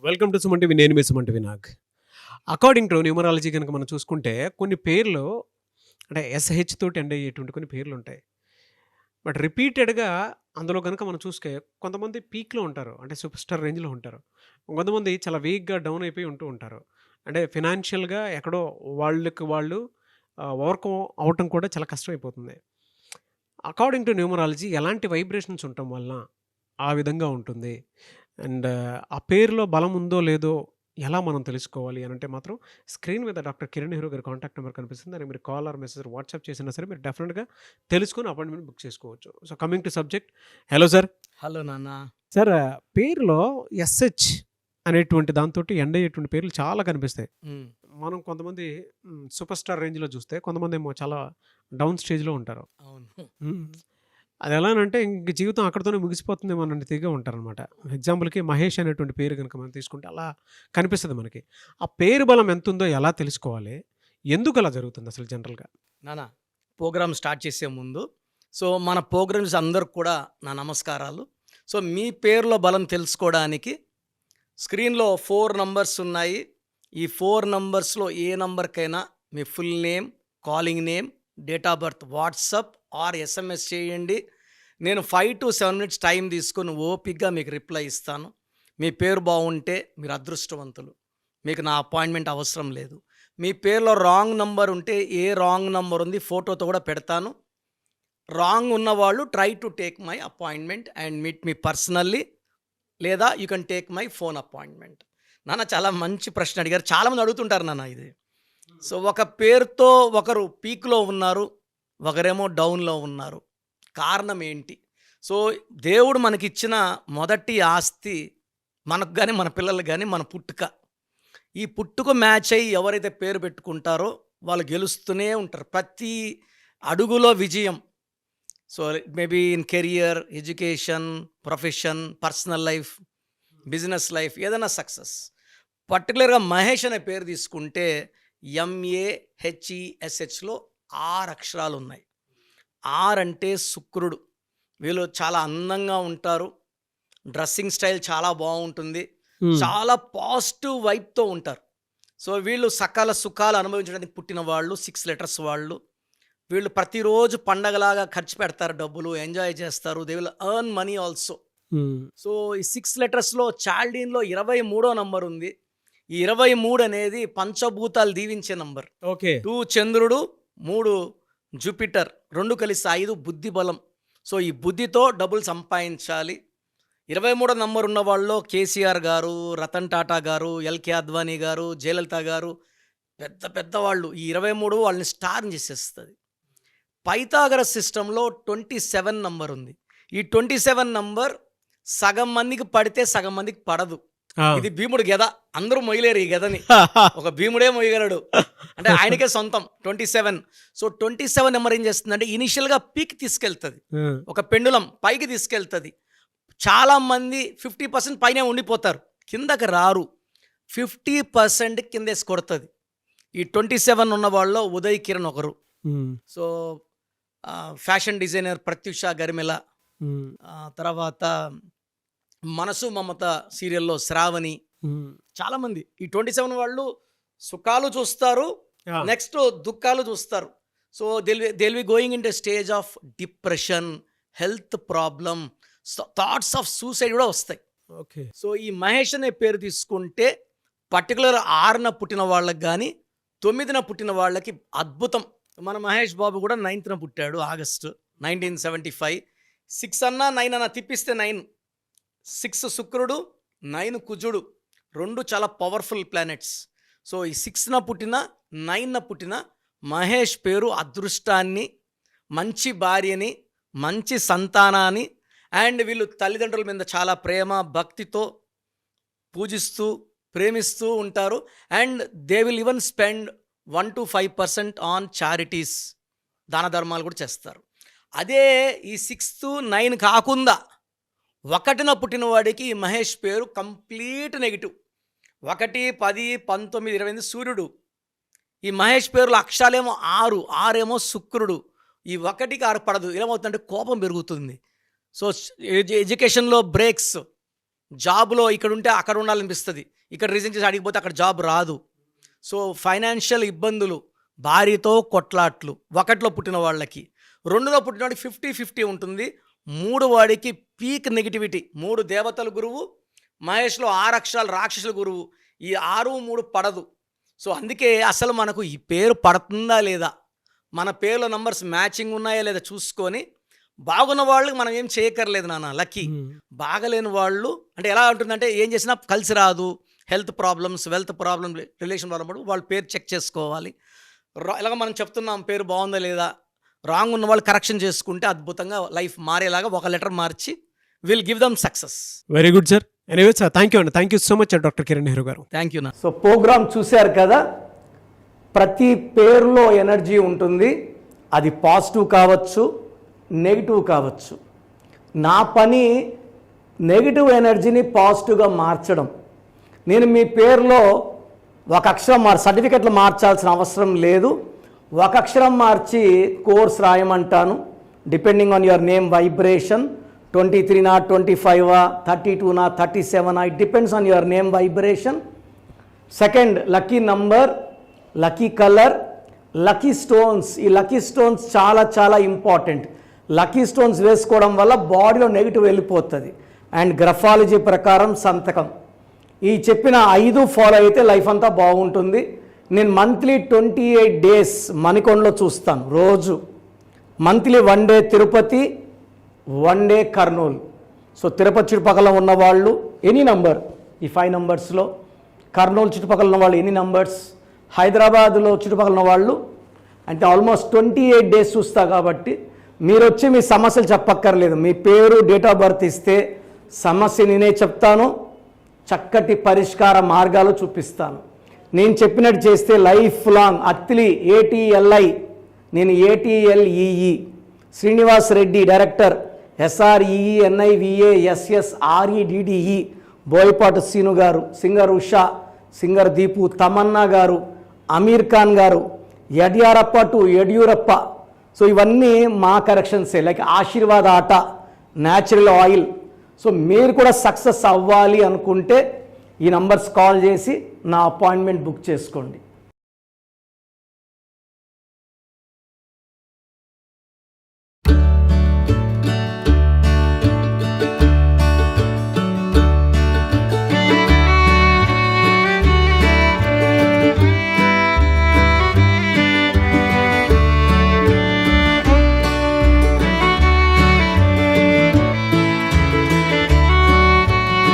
Welcome to Suman TV. నేను మీ Suman TV Nag. According to numerology గనుక మనం చూసుకుంటే కొన్ని పేర్లు అంటే ఎస్‌హెచ్ తోటి ఎండ్ అయ్యేటువంటి కొన్ని పేర్లుంటాయి. బట్ రిపీటెడ్‌గా అందులో గనుక మనం చూస్తే కొంతమంది పీక్‌లో ఉంటారు. అంటే సూపర్ స్టార్ రేంజ్‌లో ఉంటారు. కొంతమంది చాలా వీక్‌గా డౌన్ అయిపోయి ఉంటూ ఉంటారు. అంటే ఫినాన్షియల్‌గా ఎక్కడో వాళ్ళకి వాళ్ళు ఓవర్‌కమ్ అవ్వటం కూడా చాలా కష్టమైపోతుంది. అకార్డింగ్ టు న్యూమరాలజీ ఎలాంటి వైబ్రేషన్స్ ఉండటం వలన ఆ విధంగా ఉంటుంది. అండ్ ఆ పేరులో బలం ఉందో లేదో ఎలా మనం తెలుసుకోవాలి అనంటే మాత్రం స్క్రీన్ మీద డాక్టర్ కిరణ్ నెహ్రూ గారి కాంటాక్ట్ నెంబర్ కనిపిస్తుంది. దానికి మీరు కాల్ ఆర్ మెసేజ్ వాట్సాప్ చేసినా సరే మీరు డెఫినెట్‌గా తెలుసుకొని అపాయింట్మెంట్ బుక్ చేసుకోవచ్చు. So coming to subject. Hello sir. Hello నాన్న. సార్ పేరులో ఎస్‌హెచ్ అనేటువంటి దాంతోటి ఎండ్ అయ్యేటువంటి పేర్లు చాలా కనిపిస్తాయి. హ్మ్. మనం కొంతమంది సూపర్ స్టార్ రేంజ్‌లో చూస్తే కొంతమందేమో చాలా డౌన్ స్టేజ్‌లో ఉంటారు. అవును. హ్మ్. అదెలానంటే ఇంక జీవితం అక్కడితోనే ముగిసిపోతుందేమో అన్నట్టు తీగా ఉంటారనమాట. ఎగ్జాంపుల్‌కి 'మహేష్' అనేటువంటి పేరు గనుక మనం తీసుకుంటే అలా కనిపిస్తది మనకి. ఆ పేరు బలం ఎంతుందో ఎలా తెలుసుకోవాలి? ఎందుకలా జరుగుతుందసలు జనరల్‌గా? నాన్న, ప్రోగ్రామ్ స్టార్ట్ చేసే ముందు మన ప్రోగ్రామ్స్ అందరికి కూడా నా నమస్కారాలు. మీ పేరులో బలం తెలుసుకోవడానికి స్క్రీన్‌లో 4 నంబర్స్ ఉన్నాయి. ఈ 4 నంబర్స్‌లో ఏ నంబర్‌కైనా మీ full name, calling name, date of birth WhatsApp or SMS చేయండి. నేను 5-7 మినిట్స్ టైం తీసుకొని ఓపికగా మీకు రిప్లై ఇస్తాను. మీ పేరు బాగుంటే మీరు అదృష్టవంతులు. మీకు నా అపాయింట్మెంట్ అవసరం లేదు. మీ పేరులో రాంగ్ నంబర్ ఉంటే ఏ రాంగ్ నంబర్ ఉంది ఫోటోతో కూడా పెడతాను. రాంగ్ ఉన్నవాళ్ళు try to take my appointment and meet me personally, లేదా you can take my phone appointment. నాన్న, చాలా మంచి ప్రశ్న అడిగారు. చాలామంది అడుగుతుంటారు నాన్న ఇది. ఒక పేరుతో ఒకరు పీక్‌లో ఉన్నారు, ఒకరేమో డౌన్‌లో ఉన్నారు. కారణం ఏంటి? దేవుడు మనకిచ్చిన మొదటి ఆస్తి మనకు గాని, మన పిల్లలకి గాని మన పుట్టుక. ఈ పుట్టుక మ్యాచ్ అయ్యి ఎవరైతే పేరు పెట్టుకుంటారో వాళ్ళు గెలుస్తూనే ఉంటారు. ప్రతి అడుగులో విజయం. Maybe in career, education, profession, personal life, business life, ఏదైనా సక్సెస్. పర్టికులర్గా మహేష్ అనే పేరు తీసుకుంటే MAHESHలో 6 అక్షరాలు ఉన్నాయి. 6 అంటే శుక్రుడు. వీళ్ళు చాలా అందంగా ఉంటారు. డ్రెస్సింగ్ స్టైల్ చాలా బాగుంటుంది. చాలా పాజిటివ్ వైబ్తో ఉంటారు. వీళ్ళు సకల సుఖాలు అనుభవించడానికి పుట్టిన వాళ్ళు 6 లెటర్స్ వాళ్ళు. వీళ్ళు ప్రతిరోజు పండగలాగా ఖర్చు పెడతారు, డబ్బులు ఎంజాయ్ చేస్తారు. They will earn money also. ఈ 6 లెటర్స్లో చాల్డీన్లో 23వ నంబర్ ఉంది. ఈ 23 అనేది పంచభూతాలు దీవించే నంబర్. ఓకే. 2 చంద్రుడు, 3 జూపిటర్, 2 కలిసి 5 బుద్ధి బలం. ఈ బుద్ధితో డబ్బులు సంపాదించాలి. 23వ నంబర్ ఉన్న వాళ్ళలో కేసీఆర్ గారు, రతన్ టాటా గారు, ఎల్కే అద్వానీ గారు, జయలలిత గారు, పెద్ద పెద్ద వాళ్ళు. ఈ 23 వాళ్ళని స్టార్ని చేసేస్తుంది. పైథాగరస్ సిస్టంలో 27 నంబర్ ఉంది. ఈ 27 నంబర్ సగం మందికి పడితే సగం మందికి పడదు. ఇది భీముడు గెద. అందరూ మొయ్యలేరు ఈ గెదని. ఒక భీముడే మొయ్యగలడు. అంటే ఆయనకే సొంతం 27. 27 నెంబర్ ఏం చేస్తుందంటే ఇనిషియల్గా పీక్ తీసుకెళ్తుంది. ఒక పెండులం పైకి తీసుకెళ్తుంది. చాలా మంది 50% పైనే ఉండిపోతారు, కిందకి రారు. 50% కిందేసి కొడుతుంది. ఈ 27 ఉన్న వాళ్ళలో ఉదయ్ కిరణ్ ఒకరు. ఫ్యాషన్ డిజైనర్ ప్రత్యూష గరిమెల, తర్వాత మనసు మమత సీరియల్లో శ్రావణి, చాలామంది ఈ 27 వాళ్ళు సుఖాలు చూస్తారు, నెక్స్ట్ దుఃఖాలు చూస్తారు. They'll be going into stage of depression, health problem, thoughts of suicide కూడా వస్తాయి. ఓకే. ఈ మహేష్ అనే పేరు తీసుకుంటే పర్టికులర్ 6న పుట్టిన వాళ్ళకి కానీ 9న పుట్టిన వాళ్ళకి అద్భుతం. మన మహేష్ బాబు కూడా 9న పుట్టాడు, ఆగస్టు 1975. 6 అన్నా 9 అన్నా తిప్పిస్తే 9. 6 శుక్రుడు, 9 కుజుడు, 2 చాలా పవర్ఫుల్ ప్లానెట్స్. ఈ 6న పుట్టిన 9న పుట్టిన మహేష్ పేరు అదృష్టాన్ని, మంచి భార్యని, మంచి సంతానాన్ని, అండ్ వీళ్ళు తల్లిదండ్రుల మీద చాలా ప్రేమ భక్తితో పూజిస్తూ ప్రేమిస్తూ ఉంటారు. And they will even spend 1-5% on charities, దాన ధర్మాలు కూడా చేస్తారు. అదే ఈ 6, 9 కాకుండా 1న పుట్టిన వాడికి మహేష్ పేరు కంప్లీట్ నెగిటివ్. 1, 10, 19, 28 సూర్యుడు. ఈ మహేష్ పేరులో అక్షరాలేమో 6 ఏమో శుక్రుడు. ఈ 1కి 6 పడదు. ఏమవుతుందంటే కోపం పెరుగుతుంది. ఎడ్యుకేషన్లో బ్రేక్స్, జాబ్లో ఇక్కడ ఉంటే అక్కడ ఉండాలనిపిస్తుంది. ఇక్కడ రిజైన్ చేసి అడిగిపోతే అక్కడ జాబ్ రాదు. సో ఫైనాన్షియల్ ఇబ్బందులు, భార్యతో కొట్లాట్లు, ఒకటిలో పుట్టిన వాళ్ళకి, 2లో పుట్టిన వాడికి 50-50 ఉంటుంది. 3 వాడికి పీక్ నెగిటివిటీ. 3 దేవతల గురువు, మహేష్లో 6 అక్షరాలు రాక్షసుల గురువు. ఈ 6, 3 పడదు. సో అందుకే అసలు మనకు ఈ పేరు పడుతుందా లేదా, మన పేర్లో నంబర్స్ మ్యాచింగ్ ఉన్నాయా లేదా చూసుకొని, బాగున్న వాళ్ళకి మనం ఏం చేయక్కర్లేదు నాన్న, లక్కీ. బాగలేని వాళ్ళు అంటే ఎలా ఉంటుందంటే ఏం చేసినా కలిసి రాదు, health problems, wealth problem, relation problem, వాళ్ళు పేరు చెక్ చేసుకోవాలి. ఇలాగ మనం చెప్తున్నాం పేరు బాగుందా లేదా, రాంగ్ ఉన్న వాళ్ళు కరెక్షన్ చేసుకుంటే అద్భుతంగా లైఫ్ మారేలాగా ఒక లెటర్ మార్చి will give them success. Very good sir. Anyway sir, thank you అండి. Thank you so much doctor Kiran Nehru గారు. Thank you. సో ప్రోగ్రామ్ చూశారు కదా, ప్రతి పేరులో ఎనర్జీ ఉంటుంది. అది పాజిటివ్ కావచ్చు, నెగిటివ్ కావచ్చు. నా పని నెగిటివ్ ఎనర్జీని పాజిటివ్గా మార్చడం. నేను మీ పేరులో ఒక అక్షరం సర్టిఫికెట్లు మార్చాల్సిన అవసరం లేదు. ఒక అక్షరం మార్చి కోర్స్ రాయమంటాను. Depending on your name vibration, 23 25 32 37, it depends on your name vibration. Second, lucky number, lucky colour, lucky stones. ఈ లక్కీ స్టోన్స్ చాలా చాలా ఇంపార్టెంట్. లక్కీ స్టోన్స్ వేసుకోవడం వల్ల బాడీలో నెగిటివ్ వెళ్ళిపోతుంది. అండ్ గ్రఫాలజీ ప్రకారం సంతకం. ఈ చెప్పిన 5 ఫాలో అయితే లైఫ్ అంతా బాగుంటుంది. నేను మంత్లీ 28 డేస్ మణికొండలో చూస్తాను రోజు. Monthly 1 day Tirupati, 1 day Kurnool. So Tirupati చుట్టుపక్కల ఉన్నవాళ్ళు ఎనీ నంబర్, ఈ 5 నంబర్స్లో, కర్నూలు చుట్టుపక్కల ఉన్న వాళ్ళు ఎనీ నంబర్స్, హైదరాబాద్లో చుట్టుపక్కల ఉన్న వాళ్ళు అంటే ఆల్మోస్ట్ 28 డేస్ చూస్తా. కాబట్టి మీరు వచ్చి మీ సమస్యలు చెప్పక్కర్లేదు. మీ పేరు, డేట్ ఆఫ్ బర్త్ ఇస్తే సమస్య నేనే చెప్తాను, చక్కటి పరిష్కార మార్గాలు చూపిస్తాను. నేను చెప్పినట్టు చేస్తే లైఫ్ లాంగ్. అత్తిలి ATLI, నేను ATLEE, Srinivas Reddy director, SREENIVASSREDDE, Boyapati Seenu garu, singer Usha, singer Deepu, Tamanna garu, Aamir Khan గారు, యడ్యారప్ప టు యడ్యూరప్ప. సో ఇవన్నీ మా కరెక్షన్సే. లైక్ ఆశీర్వాద్ ఆట, న్యాచురల్ ఆయిల్. సో మీరు కూడా సక్సెస్ అవ్వాలి అనుకుంటే ఈ నంబర్స్ కాల్ చేసి నా అపాయింట్మెంట్ బుక్ చేసుకోండి.